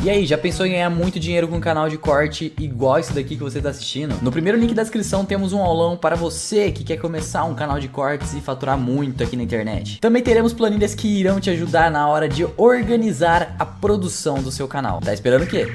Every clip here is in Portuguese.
E aí, já pensou em ganhar muito dinheiro com um canal de corte igual esse daqui que você está assistindo? No primeiro link da descrição temos um aulão para você que quer começar um canal de cortes e faturar muito aqui na internet. Também teremos planilhas que irão te ajudar na hora de organizar a produção do seu canal. Tá esperando o quê?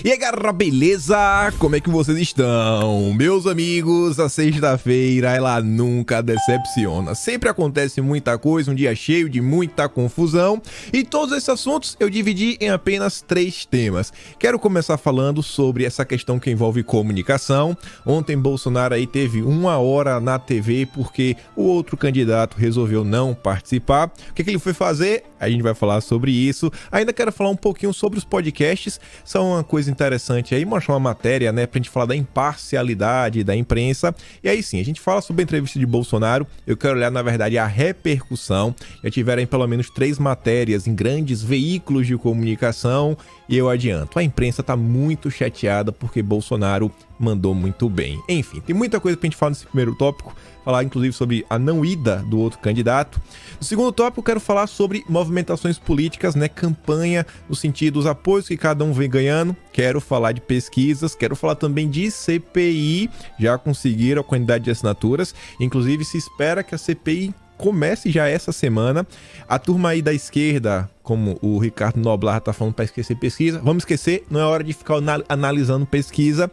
E aí galera, beleza? Como é que vocês estão? Meus amigos, a sexta-feira ela nunca decepciona. Sempre acontece muita coisa, um dia cheio de muita confusão. E todos esses assuntos eu dividi em apenas 3 temas. Quero começar falando sobre essa questão que envolve comunicação. Ontem Bolsonaro aí teve 1 hora na TV porque o outro candidato resolveu não participar. O que ele foi fazer? A gente vai falar sobre isso. Ainda quero falar um pouquinho sobre os podcasts. São uma coisa interessante aí, mostrar uma matéria, né, pra gente falar da imparcialidade da imprensa. E aí sim, a gente fala sobre a entrevista de Bolsonaro. Eu quero olhar, na verdade, a repercussão. Já tiveram pelo menos 3 matérias em grandes veículos de comunicação. E eu adianto, a imprensa tá muito chateada porque Bolsonaro mandou muito bem. Enfim, tem muita coisa pra gente falar nesse primeiro tópico. Falar inclusive sobre a não ida do outro candidato. No segundo tópico eu quero falar sobre movimentações políticas, né, campanha, no sentido dos apoios que cada um vem ganhando. Quero falar de pesquisas, quero falar também de CPI, já conseguiram a quantidade de assinaturas. Inclusive se espera que a CPI comece já essa semana. A turma aí da esquerda, como o Ricardo Noblar tá falando para esquecer pesquisa, vamos esquecer, não é hora de ficar analisando pesquisa.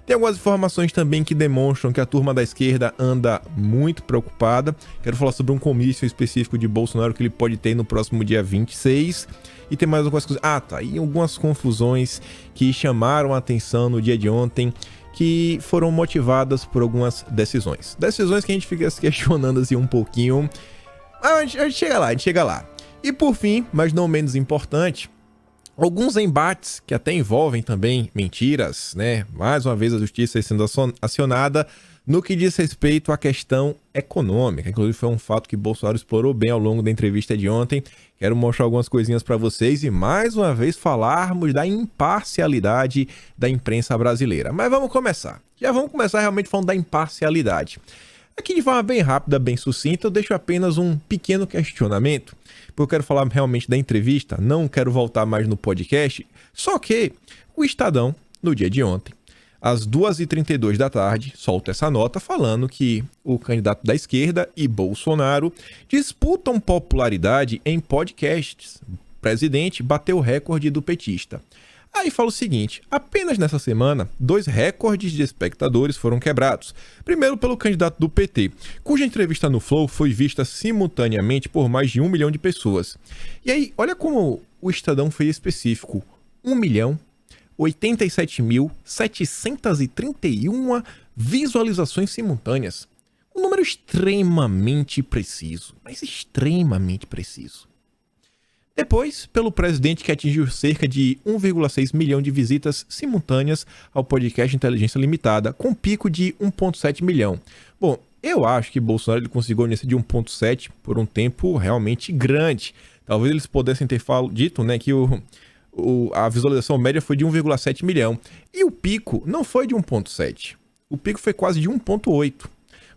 Tem algumas informações também que demonstram que a turma da esquerda anda muito preocupada. Quero falar sobre um comício específico de Bolsonaro que ele pode ter no próximo dia 26. E tem mais algumas coisas. E algumas confusões que chamaram a atenção no dia de ontem, que foram motivadas por algumas decisões. Decisões que a gente fica se questionando assim um pouquinho. A gente chega lá. E por fim, mas não menos importante, alguns embates que até envolvem também mentiras, né? Mais uma vez a justiça sendo acionada no que diz respeito à questão econômica. Inclusive foi um fato que Bolsonaro explorou bem ao longo da entrevista de ontem. Quero mostrar algumas coisinhas para vocês e mais uma vez falarmos da imparcialidade da imprensa brasileira. Mas vamos começar. Já vamos começar realmente falando da imparcialidade. Aqui de forma bem rápida, bem sucinta, eu deixo apenas um pequeno questionamento, porque eu quero falar realmente da entrevista, não quero voltar mais no podcast, só que o Estadão, no dia de ontem, às 2h32 da tarde, solta essa nota falando que o candidato da esquerda e Bolsonaro disputam popularidade em podcasts. O presidente bateu o recorde do petista. Aí fala o seguinte, apenas nessa semana, 2 recordes de espectadores foram quebrados. Primeiro pelo candidato do PT, cuja entrevista no Flow foi vista simultaneamente por mais de 1 milhão de pessoas. E aí, olha como o Estadão foi específico, 1.087.731 visualizações simultâneas. Um número extremamente preciso, mas extremamente preciso. Depois, pelo presidente que atingiu cerca de 1,6 milhão de visitas simultâneas ao podcast Inteligência Limitada, com pico de 1,7 milhão. Bom, eu acho que Bolsonaro ele conseguiu nesse de 1,7 por um tempo realmente grande. Talvez eles pudessem ter dito, né, que a visualização média foi de 1,7 milhão. E o pico não foi de 1,7. O pico foi quase de 1,8.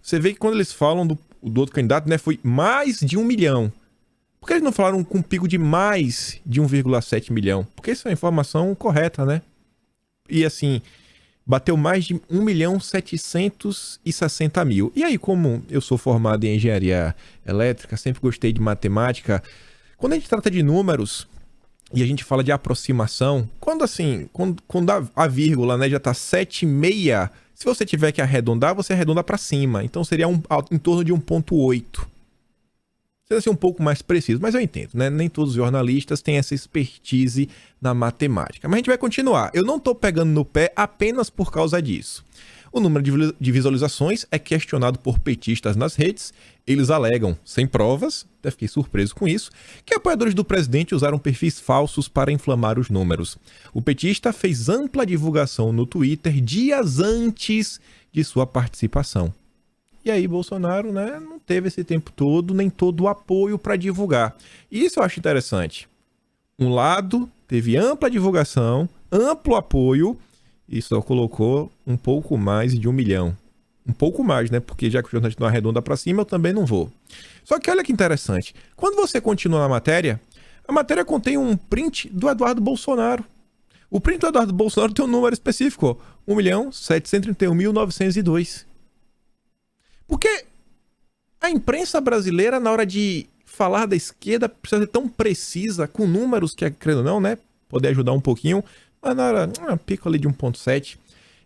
Você vê que quando eles falam do outro candidato, né, foi mais de 1 milhão. Por que eles não falaram com um pico de mais de 1,7 milhão? Porque isso é a informação correta, né? E assim, bateu mais de 1.760.000. E aí, como eu sou formado em engenharia elétrica, sempre gostei de matemática, quando a gente trata de números e a gente fala de aproximação, quando a vírgula, né, já tá 7,6, se você tiver que arredondar, você arredonda para cima. Então seria em torno de 1,8. Precisa ser um pouco mais preciso, mas eu entendo, né? Nem todos os jornalistas têm essa expertise na matemática. Mas a gente vai continuar. Eu não estou pegando no pé apenas por causa disso. O número de visualizações é questionado por petistas nas redes. Eles alegam, sem provas, até fiquei surpreso com isso, que apoiadores do presidente usaram perfis falsos para inflamar os números. O petista fez ampla divulgação no Twitter dias antes de sua participação. E aí Bolsonaro, né, não teve esse tempo todo, nem todo o apoio para divulgar. E isso eu acho interessante. Um lado teve ampla divulgação, amplo apoio, e só colocou um pouco mais de 1 milhão. Um pouco mais, né? Porque já que o jornalista não arredonda para cima, eu também não vou. Só que olha que interessante. Quando você continua na matéria, a matéria contém um print do Eduardo Bolsonaro. O print do Eduardo Bolsonaro tem um número específico, ó, 1.731.902. Porque a imprensa brasileira, na hora de falar da esquerda, precisa ser tão precisa, com números que, querendo ou não, né? Poder ajudar um pouquinho, mas na hora, pico ali de 1.7.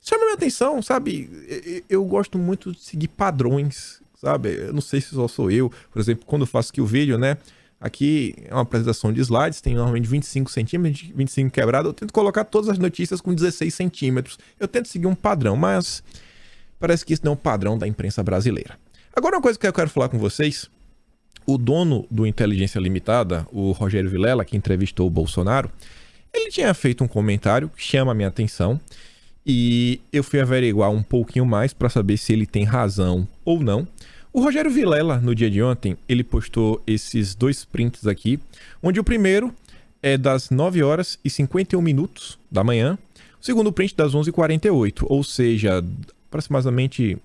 Chama minha atenção, sabe? Eu gosto muito de seguir padrões, sabe? Eu não sei se só sou eu. Por exemplo, quando eu faço aqui o vídeo, né? Aqui é uma apresentação de slides, tem normalmente 25 centímetros, 25 quebrado. Eu tento colocar todas as notícias com 16 centímetros. Eu tento seguir um padrão, mas parece que isso não é o padrão da imprensa brasileira. Agora, uma coisa que eu quero falar com vocês. O dono do Inteligência Limitada, o Rogério Vilela, que entrevistou o Bolsonaro, ele tinha feito um comentário que chama a minha atenção. E eu fui averiguar um pouquinho mais para saber se ele tem razão ou não. O Rogério Vilela, no dia de ontem, ele postou esses dois prints aqui, onde o primeiro é das 9 horas e 51 minutos da manhã, o segundo print das 11h48, ou seja, aproximadamente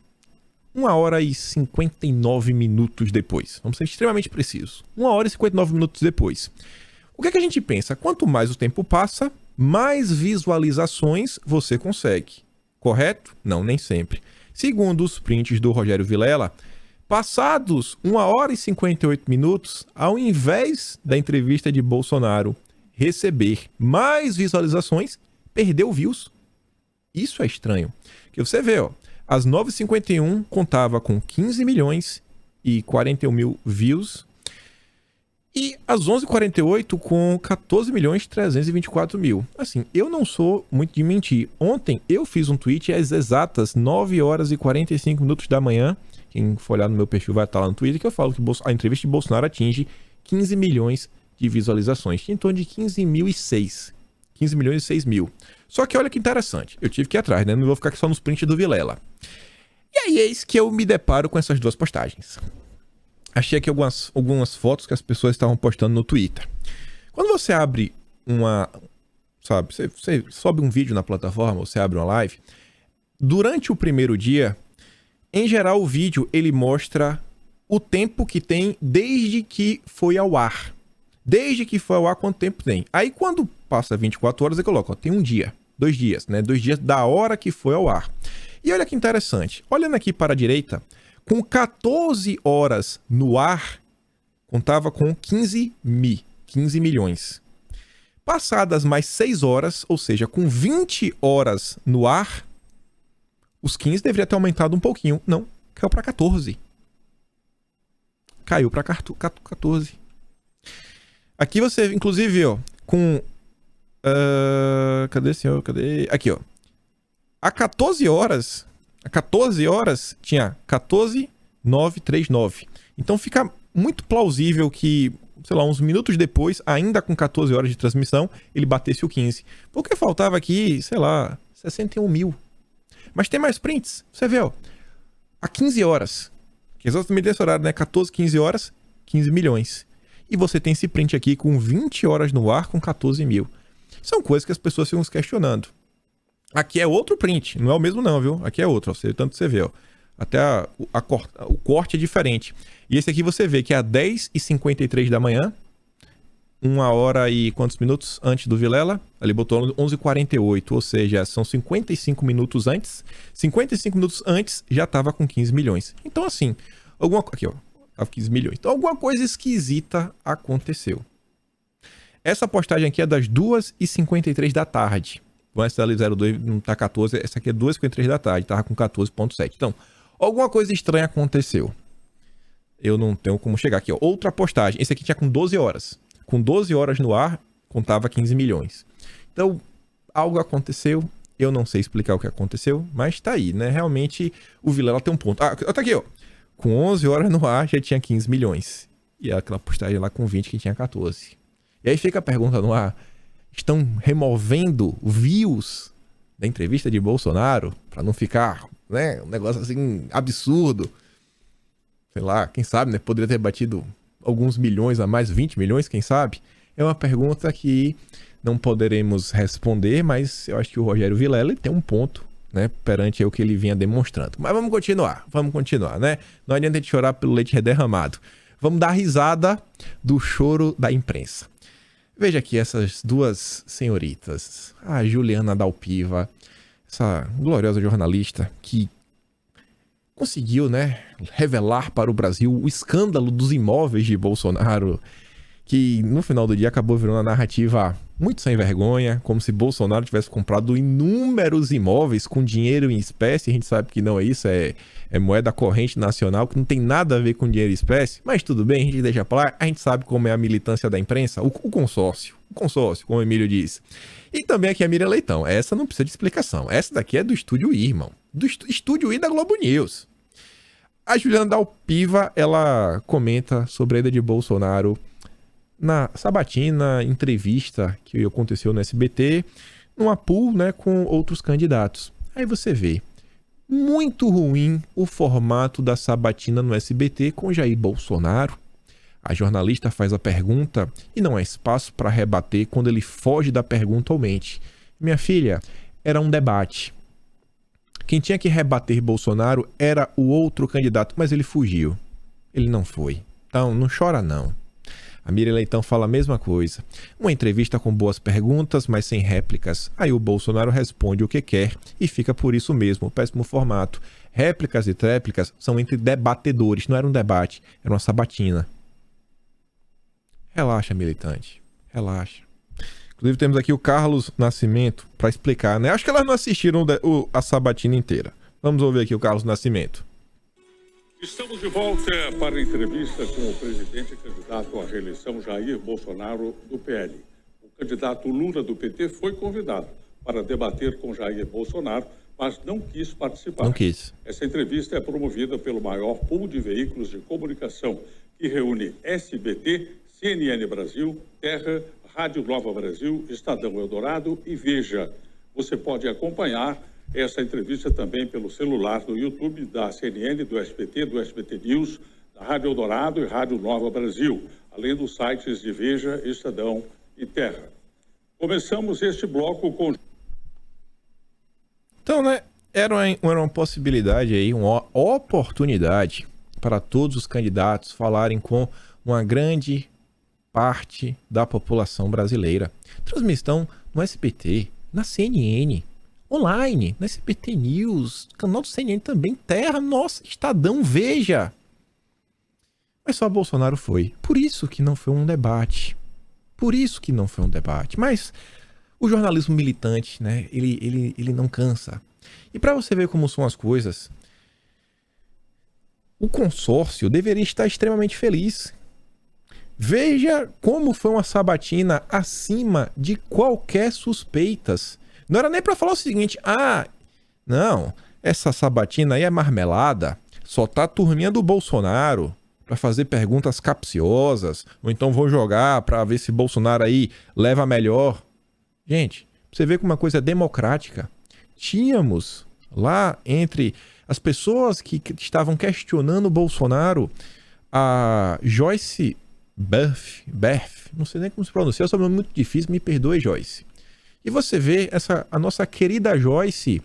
1 hora e 59 minutos depois. Vamos ser extremamente precisos. 1 hora e 59 minutos depois. O que é que a gente pensa? Quanto mais o tempo passa, mais visualizações você consegue. Correto? Não, nem sempre. Segundo os prints do Rogério Vilela, passados 1 hora e 58 minutos, ao invés da entrevista de Bolsonaro receber mais visualizações, perdeu views. Isso é estranho. Que você vê, ó, às 9h51 contava com 15 milhões e 41 mil views. E às 11h48 com 14 milhões e 324 mil. Assim, eu não sou muito de mentir. Ontem eu fiz um tweet às exatas 9 horas e 45 minutos da manhã. Quem for olhar no meu perfil vai estar lá no Twitter, que eu falo que a entrevista de Bolsonaro atinge 15 milhões de visualizações. Em torno de 15 milhões e 6 mil. Só que olha que interessante. Eu tive que ir atrás, né? Não vou ficar só nos prints do Vilela. E aí eis que eu me deparo com essas duas postagens. Achei aqui algumas fotos que as pessoas estavam postando no Twitter. Quando você abre você sobe um vídeo na plataforma, você abre uma live, durante o primeiro dia, em geral o vídeo ele mostra o tempo que tem desde que foi ao ar. Desde que foi ao ar, quanto tempo tem. Aí quando passa 24 horas, eu coloco, ó, tem um dia, 2 dias, né? 2 dias da hora que foi ao ar. E olha que interessante, olhando aqui para a direita, com 14 horas no ar, contava com 15 milhões. Passadas mais 6 horas, ou seja, com 20 horas no ar, os 15 deveria ter aumentado um pouquinho. Não, caiu para 14. Caiu para 14. Aqui você, inclusive, ó, com... cadê, senhor? Cadê? Aqui, ó. A 14 horas tinha 14.939. Então fica muito plausível que, sei lá, uns minutos depois, ainda com 14 horas de transmissão, ele batesse o 15. Porque faltava aqui, sei lá, 61 mil. Mas tem mais prints. Você vê, ó. A 15 horas. Que é exatamente desse horário, né? 14, 15 horas, 15 milhões. E você tem esse print aqui com 20 horas no ar com 14 mil. São coisas que as pessoas ficam se questionando. Aqui é outro print. Não é o mesmo não, viu? Aqui é outro. Ó. Tanto você vê, ó. Até o corte é diferente. E esse aqui você vê que é às 10h53 da manhã. 1 hora e quantos minutos antes do Vilela? Ali botou 11h48, ou seja, são 55 minutos antes. 55 minutos antes já estava com 15 milhões. Então assim, aqui ó, tava 15 milhões. Então alguma coisa esquisita aconteceu. Essa postagem aqui é das 2h53 da tarde. O SL02 não tá 14, essa aqui é 2h53 da tarde, tava com 14.7. Então, alguma coisa estranha aconteceu. Eu não tenho como chegar aqui, ó. Outra postagem, esse aqui tinha com 12 horas. Com 12 horas no ar, contava 15 milhões. Então, algo aconteceu. Eu não sei explicar o que aconteceu, mas tá aí, né? Realmente, o Vilela tem um ponto. Ah, tá aqui, ó. Com 11 horas no ar, já tinha 15 milhões. E aquela postagem lá com 20 que tinha 14. E aí fica a pergunta no ar. Estão removendo views da entrevista de Bolsonaro para não ficar, né, um negócio assim absurdo. Sei lá, quem sabe, né? Poderia ter batido alguns milhões a mais, 20 milhões, quem sabe? É uma pergunta que não poderemos responder, mas eu acho que o Rogério Vilela tem um ponto né, perante o que ele vinha demonstrando. Mas vamos continuar, né? Não adianta a gente chorar pelo leite derramado. Vamos dar risada do choro da imprensa. Veja aqui essas duas senhoritas, a Juliana Dalpiva, essa gloriosa jornalista que conseguiu, né, revelar para o Brasil o escândalo dos imóveis de Bolsonaro, que no final do dia acabou virando uma narrativa muito sem vergonha, como se Bolsonaro tivesse comprado inúmeros imóveis com dinheiro em espécie. A gente sabe que não é isso, é moeda corrente nacional, que não tem nada a ver com dinheiro em espécie, mas tudo bem, a gente deixa pra lá. A gente sabe como é a militância da imprensa, o consórcio, como o Emílio diz. E também aqui a Miriam Leitão, essa não precisa de explicação, essa daqui é do Estúdio I, irmão, do Estúdio I da Globo News. A Juliana Dalpiva, ela comenta sobre a ida de Bolsonaro na sabatina, entrevista que aconteceu no SBT, numa pool, né, com outros candidatos. Aí você vê, muito ruim o formato da sabatina no SBT com Jair Bolsonaro. A jornalista faz a pergunta e não há espaço para rebater quando ele foge da pergunta ou mente. Minha filha, era um debate. Quem tinha que rebater Bolsonaro era o outro candidato, mas ele fugiu. Ele não foi. Então, não chora não. A Miriam Leitão fala a mesma coisa. Uma entrevista com boas perguntas, mas sem réplicas. Aí o Bolsonaro responde o que quer e fica por isso mesmo, o péssimo formato. Réplicas e tréplicas são entre debatedores, não era um debate, era uma sabatina. Relaxa, militante. Relaxa. Inclusive temos aqui o Carlos Nascimento para explicar, né? Acho que elas não assistiram a sabatina inteira. Vamos ouvir aqui o Carlos Nascimento. Estamos de volta para a entrevista com o presidente e candidato à reeleição Jair Bolsonaro, do PL. O candidato Lula, do PT, foi convidado para debater com Jair Bolsonaro, mas não quis participar. Não quis. Essa entrevista é promovida pelo maior pool de veículos de comunicação, que reúne SBT, CNN Brasil, Terra, Rádio Nova Brasil, Estadão Eldorado e Veja. Você pode acompanhar essa entrevista também pelo celular do YouTube da CNN, do SBT News, da Rádio Eldorado e Rádio Nova Brasil, além dos sites de Veja, Estadão e Terra. Começamos este bloco com... Então, né, era uma possibilidade aí, uma oportunidade para todos os candidatos falarem com uma grande parte da população brasileira. Transmissão no SBT, na CNN, online, na SBT News, canal do CNN também, Terra, nossa, Estadão, Veja. Mas só Bolsonaro foi. Por isso que não foi um debate. Mas o jornalismo militante, né, ele não cansa. E para você ver como são as coisas, o consórcio deveria estar extremamente feliz. Veja como foi uma sabatina acima de qualquer suspeitas. Não era nem para falar o seguinte, não, essa sabatina aí é marmelada, só tá a turminha do Bolsonaro para fazer perguntas capciosas, ou então vou jogar para ver se Bolsonaro aí leva melhor. Gente, pra você ver como uma coisa é democrática. Tínhamos lá entre as pessoas que estavam questionando o Bolsonaro, a Joyce Berth, não sei nem como se pronuncia, é um sobrenome muito difícil, me perdoe, Joyce. E você vê, a nossa querida Joyce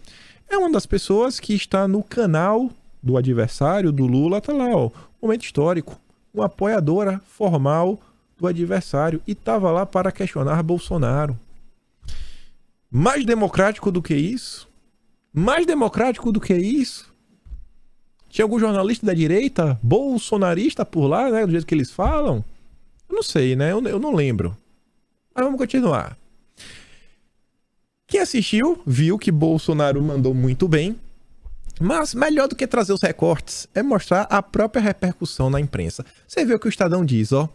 é uma das pessoas que está no canal do adversário do Lula, tá lá, ó, momento histórico, uma apoiadora formal do adversário e estava lá para questionar Bolsonaro. Mais democrático do que isso? Tinha algum jornalista da direita, bolsonarista por lá, né, do jeito que eles falam? Eu não sei, né, eu não lembro. Mas vamos continuar. Quem assistiu viu que Bolsonaro mandou muito bem, mas melhor do que trazer os recortes é mostrar a própria repercussão na imprensa. Você vê o que o Estadão diz, ó.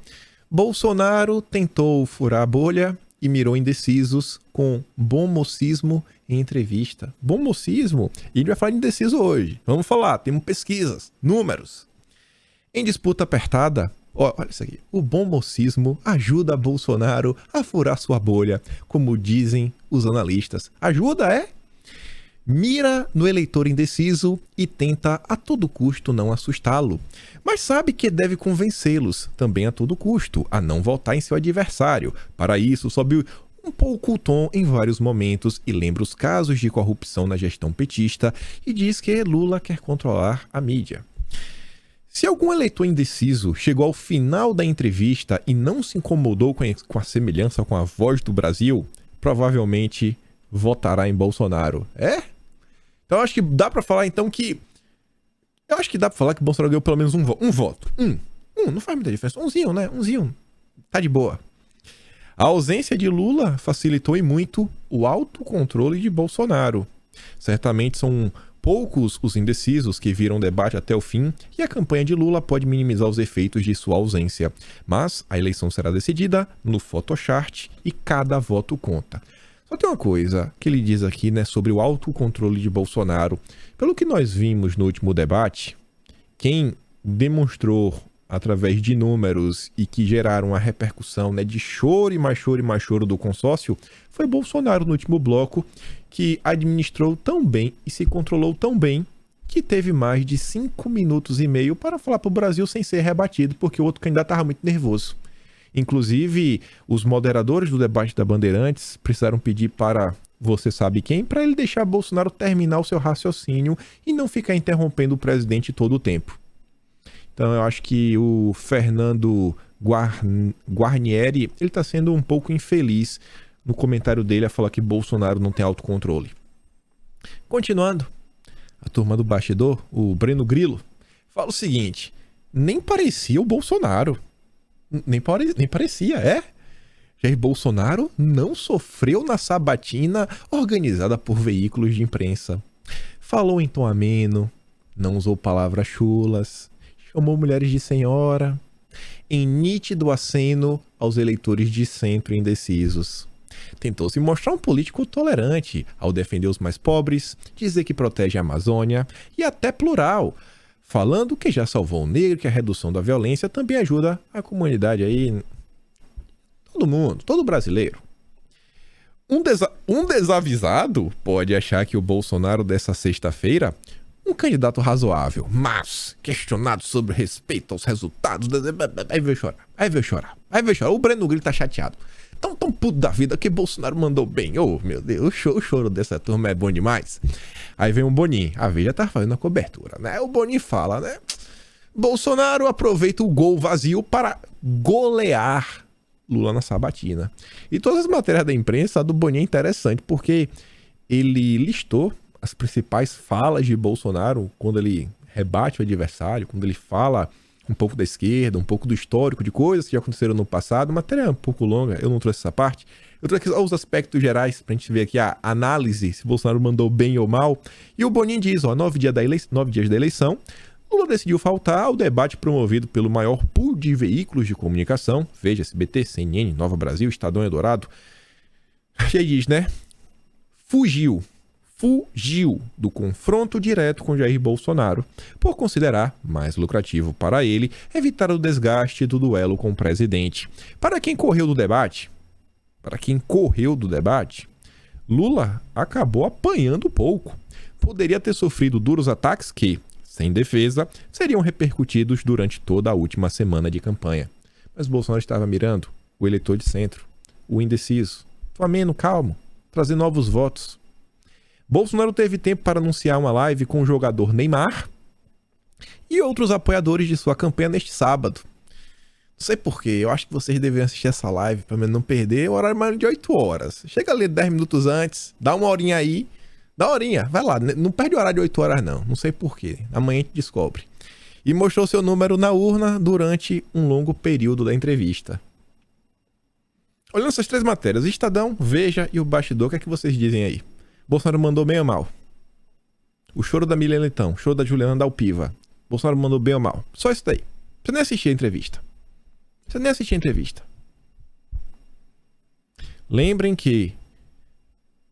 Bolsonaro tentou furar a bolha e mirou indecisos com bom mocismo em entrevista. Bom mocismo? E a gente vai falar de indeciso hoje. Vamos falar, temos pesquisas, números. Em disputa apertada, olha isso aqui. O bom mocismo ajuda Bolsonaro a furar sua bolha, como dizem os analistas. Ajuda, é? Mira no eleitor indeciso e tenta a todo custo não assustá-lo. Mas sabe que deve convencê-los, também a todo custo, a não votar em seu adversário. Para isso, sob um pouco o tom em vários momentos e lembra os casos de corrupção na gestão petista e diz que Lula quer controlar a mídia. Se algum eleitor indeciso chegou ao final da entrevista e não se incomodou com a semelhança com a Voz do Brasil, provavelmente votará em Bolsonaro. É? Então acho que dá pra falar então que... Eu acho que dá pra falar que Bolsonaro ganhou pelo menos um voto. Não faz muita diferença. Umzinho, né? Umzinho. Tá de boa. A ausência de Lula facilitou e muito o autocontrole de Bolsonaro. Certamente são poucos os indecisos que viram o debate até o fim e a campanha de Lula pode minimizar os efeitos de sua ausência. Mas a eleição será decidida no Photochart e cada voto conta. Só tem uma coisa que ele diz aqui, né, sobre o autocontrole de Bolsonaro. Pelo que nós vimos no último debate, quem demonstrou através de números e que geraram a repercussão, né, de choro e mais choro e mais choro do consórcio, foi Bolsonaro no último bloco, que administrou tão bem e se controlou tão bem que teve mais de 5 minutos e meio para falar para o Brasil sem ser rebatido, porque o outro candidato estava muito nervoso. Inclusive, os moderadores do debate da Bandeirantes precisaram pedir para você sabe quem, para ele deixar Bolsonaro terminar o seu raciocínio e não ficar interrompendo o presidente todo o tempo. Então eu acho que o Fernando Guarnieri, ele está sendo um pouco infeliz no comentário dele a falar que Bolsonaro não tem autocontrole. Continuando, a turma do bastidor, o Breno Grilo, fala o seguinte: nem parecia o Bolsonaro. Nem parecia, é? Jair Bolsonaro não sofreu na sabatina organizada por veículos de imprensa. Falou em tom ameno, não usou palavras chulas, chamou mulheres de senhora, em nítido aceno aos eleitores de centro indecisos. Tentou se mostrar um político tolerante ao defender os mais pobres, dizer que protege a Amazônia e até plural, falando que já salvou o negro, que a redução da violência também ajuda a comunidade aí, todo mundo, todo brasileiro. Um desavisado pode achar que o Bolsonaro dessa sexta-feira, um candidato razoável, mas questionado sobre respeito aos resultados, aí veio chorar. O Breno Grilo tá chateado. Tão puto da vida que Bolsonaro mandou bem. Oh, meu Deus, o choro dessa turma é bom demais. Aí vem um Boninho. A Veja tá fazendo a cobertura, né? O Boninho fala, né? Bolsonaro aproveita o gol vazio para golear Lula na sabatina. E todas as matérias da imprensa, a do Boninho é interessante, porque ele listou as principais falas de Bolsonaro quando ele rebate o adversário, quando ele fala um pouco da esquerda, um pouco do histórico de coisas que já aconteceram no passado. Uma matéria um pouco longa, eu não trouxe essa parte. Eu trouxe aqui os aspectos gerais pra gente ver aqui a análise, se Bolsonaro mandou bem ou mal. E o Boninho diz, 9 dias da eleição, Lula decidiu faltar ao debate promovido pelo maior pool de veículos de comunicação, Veja, SBT, CNN, Nova Brasil, Estadão Eldorado. E aí diz, né? Fugiu do confronto direto com Jair Bolsonaro, por considerar mais lucrativo para ele evitar o desgaste do duelo com o presidente. Para quem correu do debate, Lula acabou apanhando pouco. Poderia ter sofrido duros ataques que, sem defesa, seriam repercutidos durante toda a última semana de campanha. Mas Bolsonaro estava mirando o eleitor de centro, o indeciso, ameno, calmo, trazer novos votos. Bolsonaro teve tempo para anunciar uma live com o jogador Neymar e outros apoiadores de sua campanha neste sábado. Não sei porquê, eu acho que vocês deveriam assistir essa live para não perder o horário mais de 8 horas. Chega ali 10 minutos antes, dá uma horinha aí, vai lá, não perde o horário de 8 horas não sei porquê, amanhã a gente descobre. E mostrou seu número na urna durante um longo período da entrevista. Olhando essas 3 matérias, Estadão, Veja e o Bastidor, o que é que vocês dizem aí? Bolsonaro mandou bem ou mal? O choro da Miriam Leitão, o choro da Juliana Dalpiva. Bolsonaro mandou bem ou mal? Só isso daí. Você nem assistiu a entrevista. Lembrem que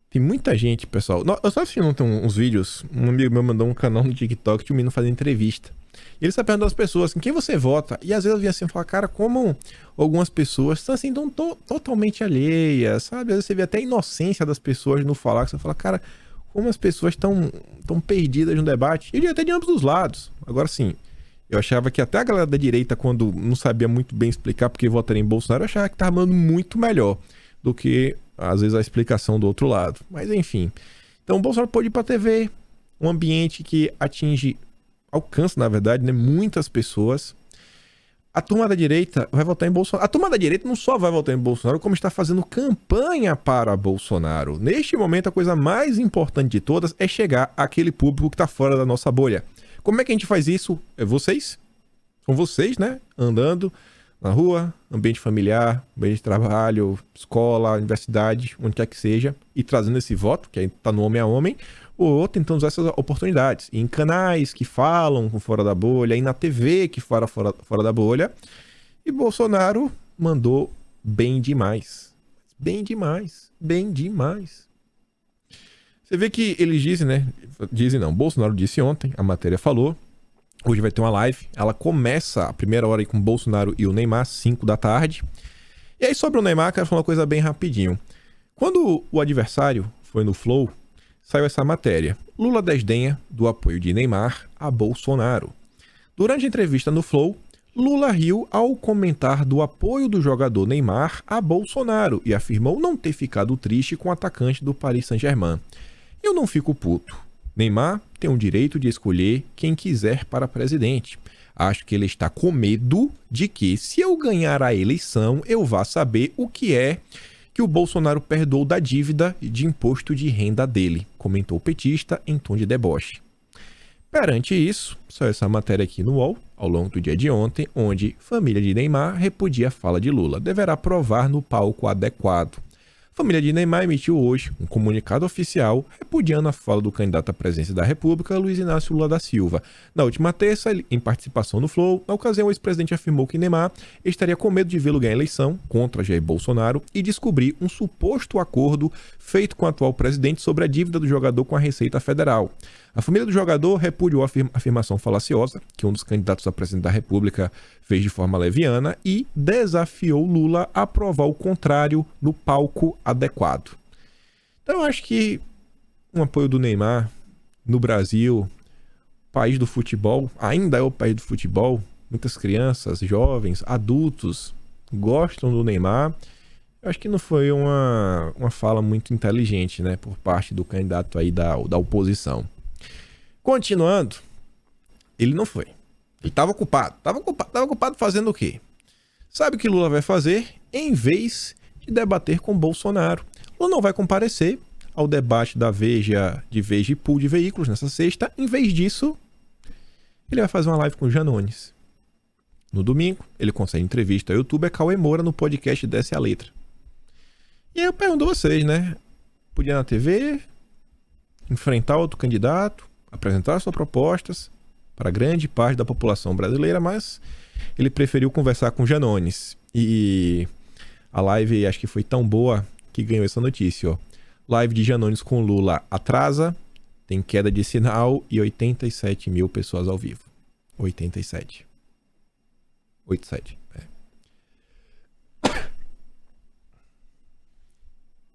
tem muita gente, pessoal. Eu só assisti ontem uns vídeos. Um amigo meu mandou um canal no TikTok de um menino fazendo entrevista. E ele está perguntando às pessoas em quem você vota. E às vezes eu vi assim e falar, cara, como algumas pessoas estão assim, totalmente alheias, sabe? Às vezes você vê até a inocência das pessoas no falar, que você fala, cara, como as pessoas estão perdidas no debate. E até de ambos os lados. Agora sim, eu achava que até a galera da direita, quando não sabia muito bem explicar porque votaria em Bolsonaro, eu achava que estava mandando muito melhor do que às vezes, a explicação do outro lado. Mas, enfim. Então, o Bolsonaro pode ir para a TV, um ambiente que alcança, na verdade, né, muitas pessoas. A turma da direita vai votar em Bolsonaro. A turma da direita não só vai votar em Bolsonaro, como está fazendo campanha para Bolsonaro. Neste momento, a coisa mais importante de todas é chegar àquele público que está fora da nossa bolha. Como é que a gente faz isso? É vocês. São vocês, né? Andando na rua, ambiente familiar, ambiente de trabalho, escola, universidade, onde quer que seja, e trazendo esse voto, que aí tá no homem a homem, ou tentando usar essas oportunidades. E em canais que falam fora da bolha, e na TV que fala fora da bolha. E Bolsonaro mandou bem demais. Bem demais. Bem demais. Você vê que eles dizem, né? Dizem não, Bolsonaro disse ontem, a matéria falou. Hoje vai ter uma live. Ela começa a primeira hora aí com o Bolsonaro e o Neymar, 5 da tarde. E aí sobre o Neymar, quero falar uma coisa bem rapidinho. Quando o adversário foi no Flow, saiu essa matéria. Lula desdenha do apoio de Neymar a Bolsonaro. Durante a entrevista no Flow, Lula riu ao comentar do apoio do jogador Neymar a Bolsonaro e afirmou não ter ficado triste com o atacante do Paris Saint-Germain. Eu não fico puto. Neymar tem o direito de escolher quem quiser para presidente. Acho que ele está com medo de que, se eu ganhar a eleição, eu vá saber o que é que o Bolsonaro perdoou da dívida de imposto de renda dele, comentou o petista em tom de deboche. Perante isso, saiu essa matéria aqui no UOL, ao longo do dia de ontem, onde família de Neymar repudia a fala de Lula. Deverá provar no palco adequado. A família de Neymar emitiu hoje um comunicado oficial repudiando a fala do candidato à presidência da República, Luiz Inácio Lula da Silva. Na última terça, em participação no Flow, na ocasião o ex-presidente afirmou que Neymar estaria com medo de vê-lo ganhar a eleição contra Jair Bolsonaro e descobrir um suposto acordo feito com o atual presidente sobre a dívida do jogador com a Receita Federal. A família do jogador repudiou a afirmação falaciosa que um dos candidatos a presidente da República fez de forma leviana e desafiou Lula a provar o contrário no palco adequado. Então eu acho que um apoio do Neymar no Brasil, país do futebol, ainda é o país do futebol, muitas crianças, jovens, adultos gostam do Neymar. Eu acho que não foi uma fala muito inteligente, né, por parte do candidato aí da oposição. Continuando, ele não foi. Ele estava ocupado. Estava ocupado fazendo o quê? Sabe o que Lula vai fazer? Em vez de debater com Bolsonaro, Lula não vai comparecer ao debate da Veja e Pool de Veículos nessa sexta. Em vez disso, ele vai fazer uma live com o Janones. No domingo, ele concede entrevista ao youtuber Cauê Moura no podcast Desce a Letra. E aí eu pergunto a vocês, né? Podia ir na TV, enfrentar outro candidato, apresentar suas propostas para grande parte da população brasileira, mas ele preferiu conversar com Janones. E a live acho que foi tão boa que ganhou essa notícia, ó. Live de Janones com Lula atrasa, tem queda de sinal e 87 mil pessoas ao vivo. 87.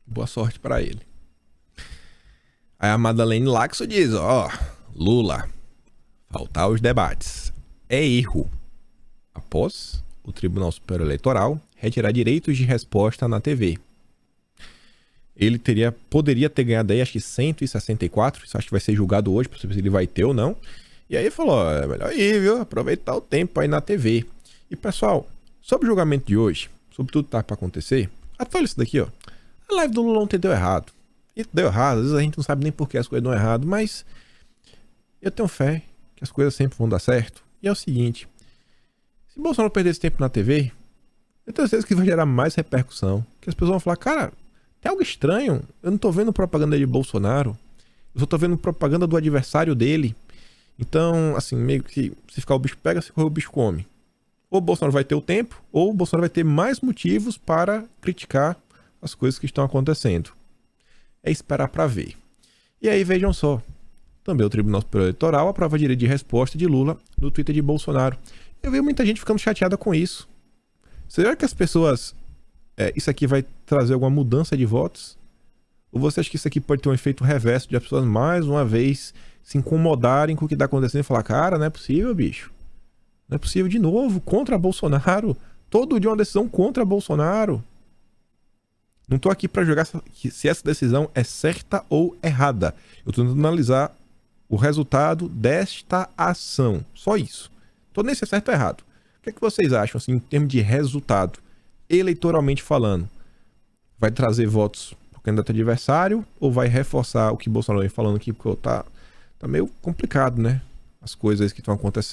Boa sorte para ele. Aí a Madeleine Laxo diz, ó, Lula, faltar os debates é erro. Após o Tribunal Superior Eleitoral retirar direitos de resposta na TV. Ele poderia ter ganhado aí, acho que 164, isso acho que vai ser julgado hoje, para saber se ele vai ter ou não. E aí ele falou, ó, é melhor ir, viu, aproveitar o tempo aí na TV. E pessoal, sobre o julgamento de hoje, sobre tudo que tá para acontecer, olha isso daqui, ó. A live do Lula ontem deu errado. E deu errado, às vezes a gente não sabe nem por que as coisas dão errado, mas eu tenho fé que as coisas sempre vão dar certo. E é o seguinte, se Bolsonaro perder esse tempo na TV, eu tenho certeza que vai gerar mais repercussão. Que as pessoas vão falar, cara, tem algo estranho, eu não tô vendo propaganda de Bolsonaro, eu só tô vendo propaganda do adversário dele. Então, assim, meio que se ficar o bicho pega, se correr o bicho come. Ou o Bolsonaro vai ter o tempo, ou o Bolsonaro vai ter mais motivos para criticar as coisas que estão acontecendo. É esperar para ver. E aí, vejam só. Também o Tribunal Superior Eleitoral aprova direito de resposta de Lula no Twitter de Bolsonaro. Eu vi muita gente ficando chateada com isso. Será que as pessoas... isso aqui vai trazer alguma mudança de votos? Ou você acha que isso aqui pode ter um efeito reverso de as pessoas mais uma vez se incomodarem com o que está acontecendo e falar, cara, não é possível, bicho. Não é possível de novo, contra Bolsonaro. Todo dia uma decisão contra Bolsonaro. Não tô aqui para julgar se essa decisão é certa ou errada. Eu tô tentando analisar o resultado desta ação. Só isso. Tô nem se é certo ou errado. O que é que vocês acham, assim, em termos de resultado, eleitoralmente falando? Vai trazer votos pro candidato adversário ou vai reforçar o que Bolsonaro vem falando aqui? Porque tá meio complicado, né? As coisas que estão acontecendo.